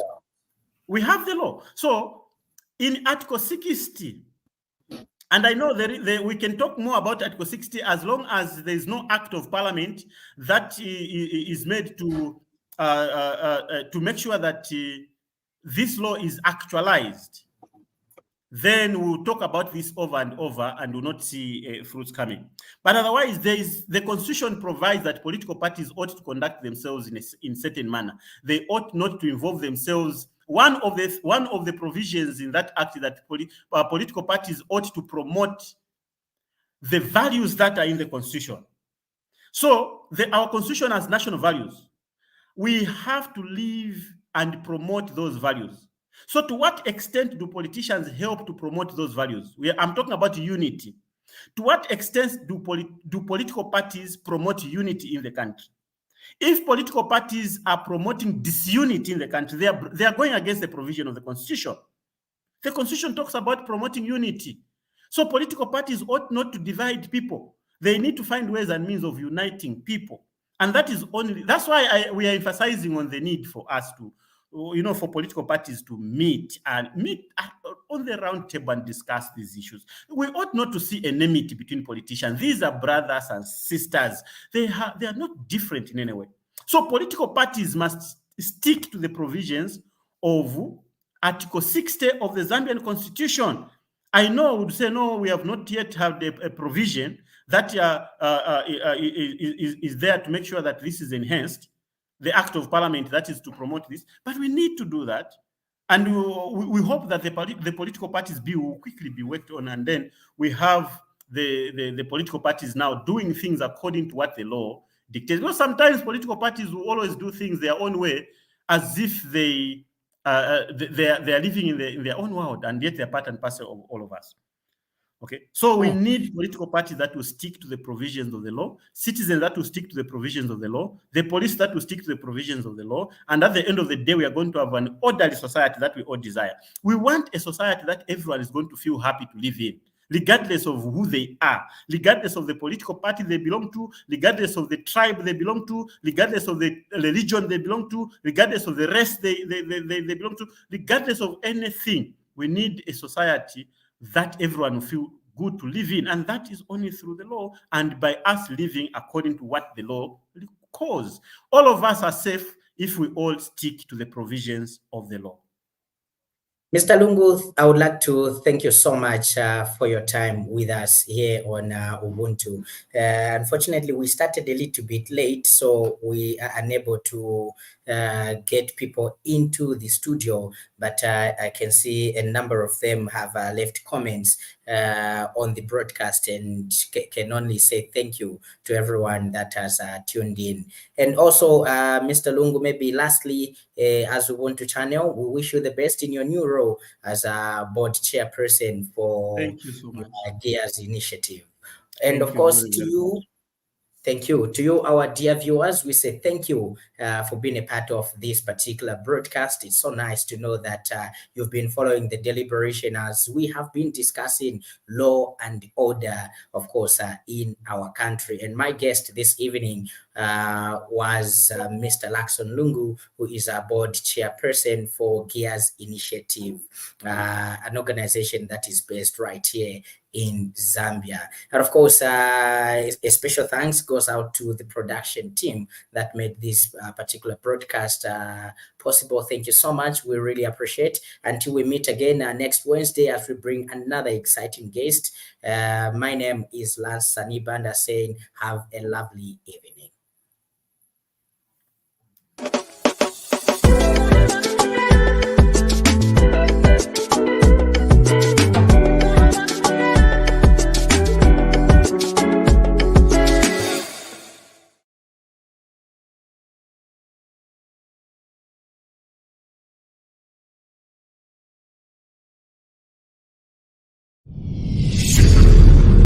We have the law. So in Article 60, and I know we can talk more about Article 60 as long as there is no act of parliament that is made to make sure that this law is actualized. Then we'll talk about this over and over and will not see fruits coming. But otherwise, the Constitution provides that political parties ought to conduct themselves in a certain manner. They ought not to involve themselves. One of the provisions in that act is that political parties ought to promote the values that are in the Constitution. So our Constitution has national values. We have to live and promote those values. So to what extent do politicians help to promote those values? I'm talking about unity. To what extent do political parties promote unity in the country? If political parties are promoting disunity in the country, they are going against the provision of the Constitution. The Constitution talks about promoting unity. So political parties ought not to divide people. They need to find ways and means of uniting people. And that's why we are emphasizing on the need for us to, for political parties to meet on the round table and discuss these issues. We ought not to see enmity between politicians. These are brothers and sisters. They are not different in any way. So political parties must stick to the provisions of Article 60 of the Zambian Constitution. I know would say, no, we have not yet had a provision that is there to make sure that this is enhanced, the act of parliament that is to promote this, but we need to do that. And we hope that the political parties bill will quickly be worked on, and then we have the political parties now doing things according to what the law dictates. Because sometimes political parties will always do things their own way, as if they are living in their own world, and yet they're part and parcel of all of us. Okay, so we need political parties that will stick to the provisions of the law, citizens that will stick to the provisions of the law, the police that will stick to the provisions of the law, and at the end of the day, we are going to have an orderly society that we all desire. We want a society that everyone is going to feel happy to live in, regardless of who they are, regardless of the political party they belong to, regardless of the tribe they belong to, regardless of the religion they belong to, regardless of the race they belong to, regardless of anything. We need a society that everyone will feel good to live in, and that is only through the law and by us living according to what the law calls. All of us are safe if we all stick to the provisions of the law. Mr. Lungu, I would like to thank you so much for your time with us here on Ubuntu. Unfortunately, we started a little bit late, so we are unable to get people into the studio, but I can see a number of them have left comments on the broadcast, and can only say thank you to everyone that has tuned in. And also, Mr. Lungu, maybe lastly, as Ubuntu channel, we wish you the best in your new role as a board chairperson for Thank you so much. Gears Initiative. And Thank of you course, very, to very much. you, thank you. To you, our dear viewers, we say thank you for being a part of this particular broadcast. It's so nice to know that you've been following the deliberation as we have been discussing law and order, of course, in our country. And my guest this evening was Mr. Luckson Lungu, who is a board chairperson for Gears Initiative, an organization that is based right here in Zambia. And of course, a special thanks goes out to the production team that made this particular broadcast possible. Thank you so much. We really appreciate. Until we meet again next Wednesday as we bring another exciting guest. My name is Lance Sanibanda saying have a lovely evening.